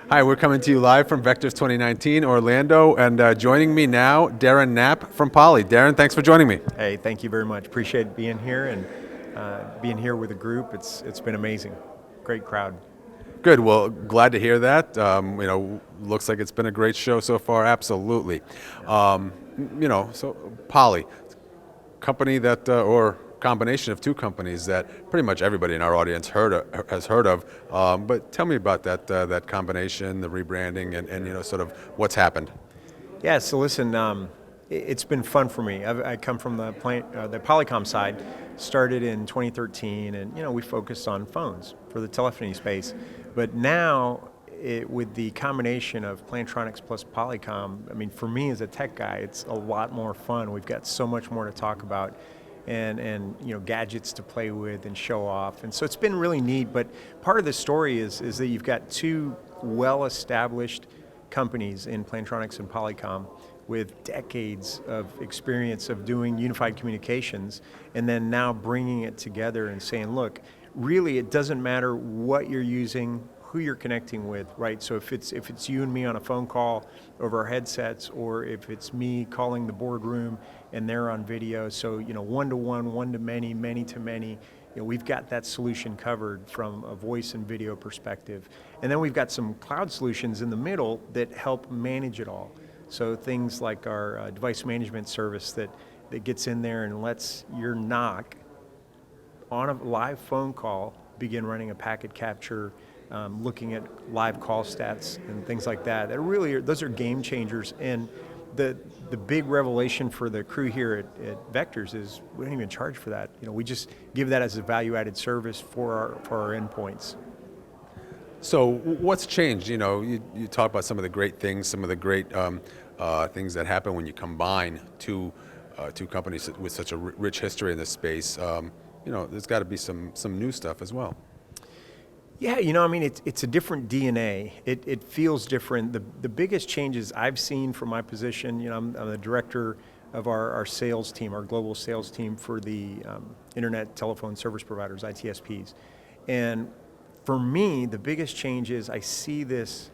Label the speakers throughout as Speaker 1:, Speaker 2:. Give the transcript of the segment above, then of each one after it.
Speaker 1: Hi, we're coming to you live from Vectors 2019 Orlando, and joining me now, Darren Knapp from Poly. Darren, thanks for joining me.
Speaker 2: Hey, thank you very much. Appreciate being here and being here with the group. It's been amazing. Great crowd.
Speaker 1: Good. Well, glad to hear that. Looks like it's been a great show so far. Absolutely. So Poly, company that or combination of two companies that pretty much everybody in our audience has heard of. But tell me about that combination, the rebranding, and sort of what's happened.
Speaker 2: Yeah. So listen, it's been fun for me. I come from the Polycom side. Started in 2013, and we focused on phones for the telephony space. But now, with the combination of Plantronics plus Polycom, I mean, for me as a tech guy, it's a lot more fun. We've got so much more to talk about, and gadgets to play with and show off. And so it's been really neat. But part of the story is that you've got two well-established companies in Plantronics and Polycom with decades of experience of doing unified communications, and then now bringing it together and saying, look, really it doesn't matter what you're using, who you're connecting with, right? So if it's you and me on a phone call over our headsets, or if it's me calling the boardroom and they're on video, so one-to-one, one-to-many, many-to-many, we've got that solution covered from a voice and video perspective. And then we've got some cloud solutions in the middle that help manage it all. So things like our device management service that gets in there and lets your NOC on a live phone call begin running a packet capture, looking at live call stats and things like that. Those are game changers. And the big revelation for the crew here at Vectors is we don't even charge for that. We just give that as a value-added service for our endpoints.
Speaker 1: So what's changed? You talk about some of the great things, some of the great things that happen when you combine two companies with such a rich history in this space. There's got to be some new stuff as well.
Speaker 2: Yeah, it's a different DNA. It feels different. The biggest changes I've seen from my position, I'm the director of our sales team, our global sales team for the Internet Telephone Service Providers, ITSPs. And for me, the biggest change is I see this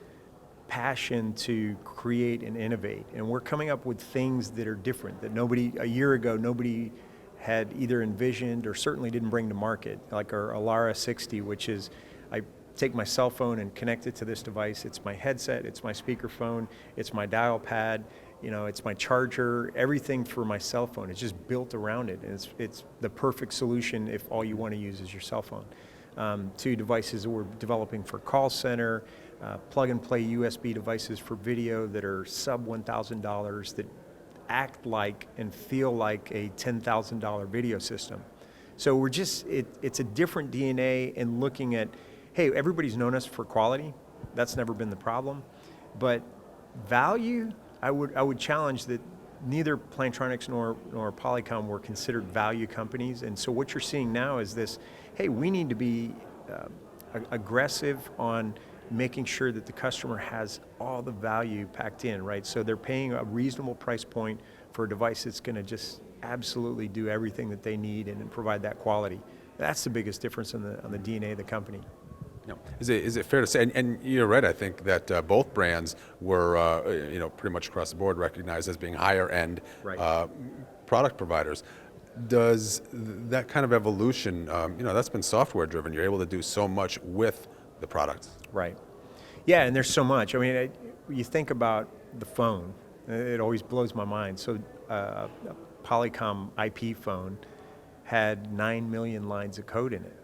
Speaker 2: passion to create and innovate. And we're coming up with things that are different, that a year ago, nobody had either envisioned or certainly didn't bring to market, like our Alara 60, which is, I take my cell phone and connect it to this device. It's my headset, it's my speakerphone, it's my dial pad, it's my charger, everything for my cell phone. It's just built around it. And it's the perfect solution if all you want to use is your cell phone. Two devices that we're developing for call center, plug-and-play USB devices for video that are sub $1,000 that act like and feel like a $10,000 video system. So it's a different DNA in looking at, hey, everybody's known us for quality. That's never been the problem. But value, I would challenge that neither Plantronics nor Polycom were considered value companies. And so what you're seeing now is this, hey, we need to be aggressive on making sure that the customer has all the value packed in, right? So they're paying a reasonable price point for a device that's going to just absolutely do everything that they need and provide that quality. That's the biggest difference on the DNA of the company.
Speaker 1: No. Is it fair to say, and you're right, I think that both brands were, pretty much across the board recognized as being higher end
Speaker 2: Right.
Speaker 1: Product providers. Does that kind of evolution, that's been software driven. You're able to do so much with the products.
Speaker 2: Right. Yeah, and there's so much. I mean, you think about the phone, it always blows my mind. So a Polycom IP phone had 9 million lines of code in it.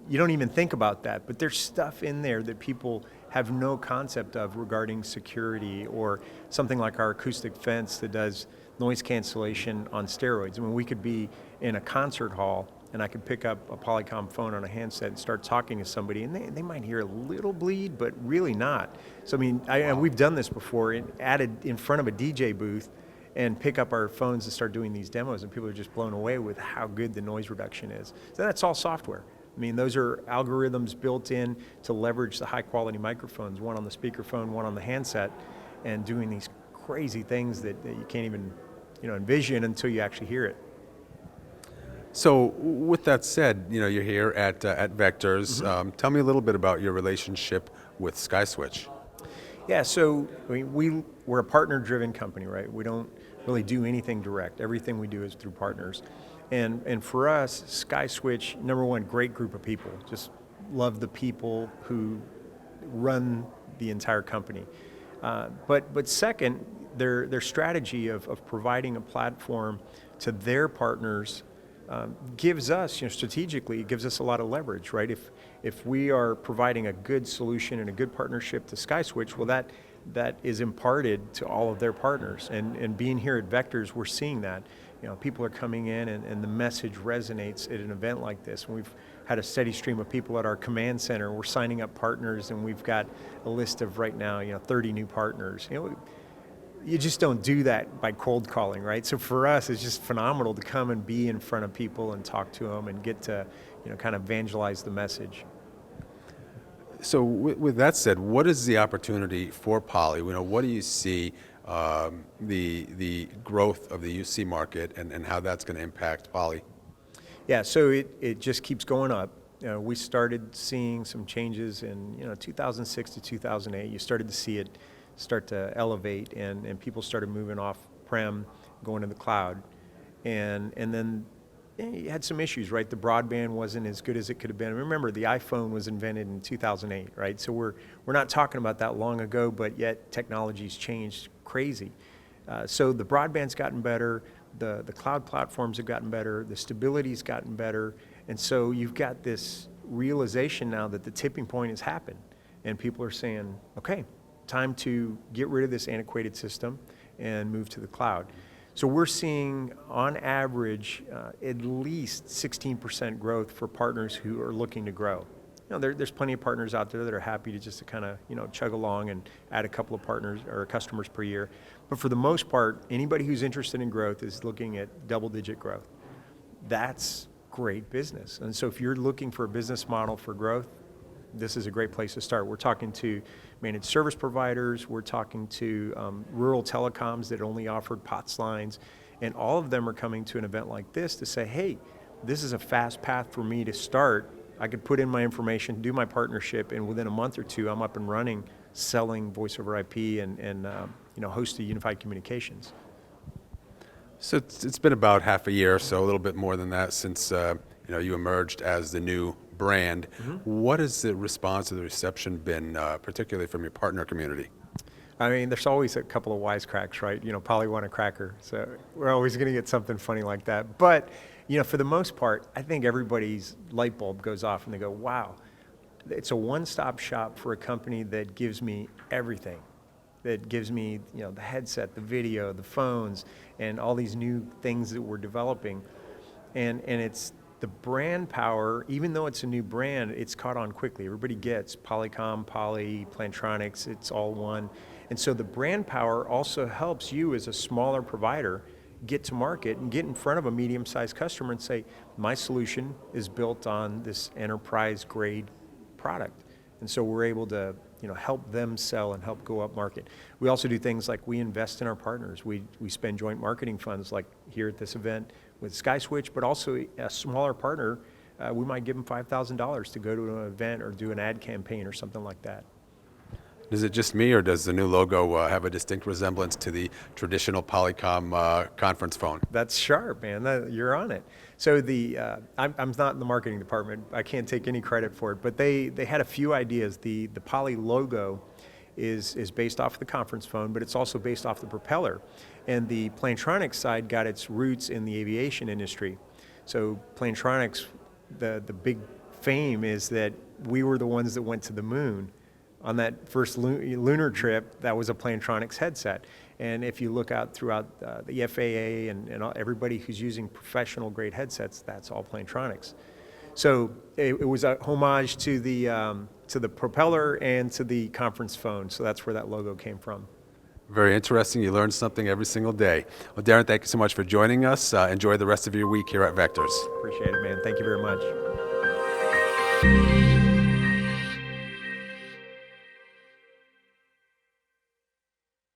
Speaker 2: You don't even think about that, but there's stuff in there that people have no concept of regarding security, or something like our acoustic fence that does noise cancellation on steroids. I mean, we could be in a concert hall and I could pick up a Polycom phone on a handset and start talking to somebody, and they might hear a little bleed, but really not. So I mean,
Speaker 1: Wow.
Speaker 2: we've done this before, and added in front of a DJ booth and pick up our phones and start doing these demos, and people are just blown away with how good the noise reduction is. So that's all software. I mean, those are algorithms built in to leverage the high quality microphones, one on the speakerphone, one on the handset, and doing these crazy things that you can't even envision until you actually hear it.
Speaker 1: So with that said, you're here at Vectors.
Speaker 2: Mm-hmm.
Speaker 1: Tell me a little bit about your relationship with Skyswitch?
Speaker 2: Yeah, so I mean, we're a partner-driven company, right? We don't really do anything direct. Everything we do is through partners. And for us, Skyswitch, number one, great group of people. Just love the people who run the entire company. But second, their strategy of providing a platform to their partners gives us, strategically, it gives us a lot of leverage, right? If we are providing a good solution and a good partnership to Skyswitch, well, that is imparted to all of their partners. And being here at Vectors, we're seeing that. People are coming in and the message resonates at an event like this. And we've had a steady stream of people at our command center. We're signing up partners, and we've got a list of right now, 30 new partners. You just don't do that by cold calling, right? So for us, it's just phenomenal to come and be in front of people and talk to them and get to, kind of evangelize the message.
Speaker 1: So with that said, what is the opportunity for Poly? What do you see the growth of the UC market and how that's going to impact Poly?
Speaker 2: Yeah, so it just keeps going up. We started seeing some changes in 2006 to 2008. You started to see it start to elevate, and people started moving off prem, going to the cloud, and then you had some issues, right? The broadband wasn't as good as it could have been. Remember, the iPhone was invented in 2008, right? So we're not talking about that long ago, but yet technology's changed crazy. So the broadband's gotten better, the cloud platforms have gotten better, the stability's gotten better, and so you've got this realization now that the tipping point has happened, and people are saying, okay, time to get rid of this antiquated system and move to the cloud. So we're seeing, on average, at least 16% growth for partners who are looking to grow. There's plenty of partners out there that are happy to just kind of chug along and add a couple of partners or customers per year. But for the most part, anybody who's interested in growth is looking at double-digit growth. That's great business. And so if you're looking for a business model for growth, this is a great place to start. We're talking to managed service providers, we're talking to rural telecoms that only offered POTS lines, and all of them are coming to an event like this to say, hey, this is a fast path for me to start. I could put in my information, do my partnership, and within a month or two, I'm up and running, selling voice over IP and host of unified communications.
Speaker 1: So it's been about half a year, so a little bit more than that since you emerged as the new brand. Mm-hmm. What has the response or the reception been, particularly from your partner community?
Speaker 2: I mean, there's always a couple of wisecracks, right? Poly want a cracker, so we're always going to get something funny like that. But, for the most part, I think everybody's light bulb goes off and they go, wow, it's a one-stop shop for a company that gives me everything. That gives me, the headset, the video, the phones, and all these new things that we're developing. And it's the brand power, even though it's a new brand, it's caught on quickly. Everybody gets Polycom, Poly, Plantronics, it's all one. And so the brand power also helps you as a smaller provider get to market and get in front of a medium-sized customer and say, my solution is built on this enterprise-grade product. And so we're able to help them sell and help go up market. We also do things like we invest in our partners. We spend joint marketing funds like here at this event with Skyswitch, but also a smaller partner, we might give them $5,000 to go to an event or do an ad campaign or something like that.
Speaker 1: Is it just me, or does the new logo have a distinct resemblance to the traditional Polycom conference phone?
Speaker 2: That's sharp, man. You're on it. So I'm not in the marketing department. I can't take any credit for it, but they had a few ideas. The Poly logo is based off the conference phone, but it's also based off the propeller. And the Plantronics side got its roots in the aviation industry. So Plantronics, the big fame is that we were the ones that went to the moon. On that first lunar trip, that was a Plantronics headset. And if you look out throughout the FAA and everybody who's using professional grade headsets, that's all Plantronics. So it was a homage to the propeller and to the conference phone. So that's where that logo came from.
Speaker 1: Very interesting. You learn something every single day. Well, Darren, thank you so much for joining us. Enjoy the rest of your week here at Vectors.
Speaker 2: Appreciate it, man. Thank you very much.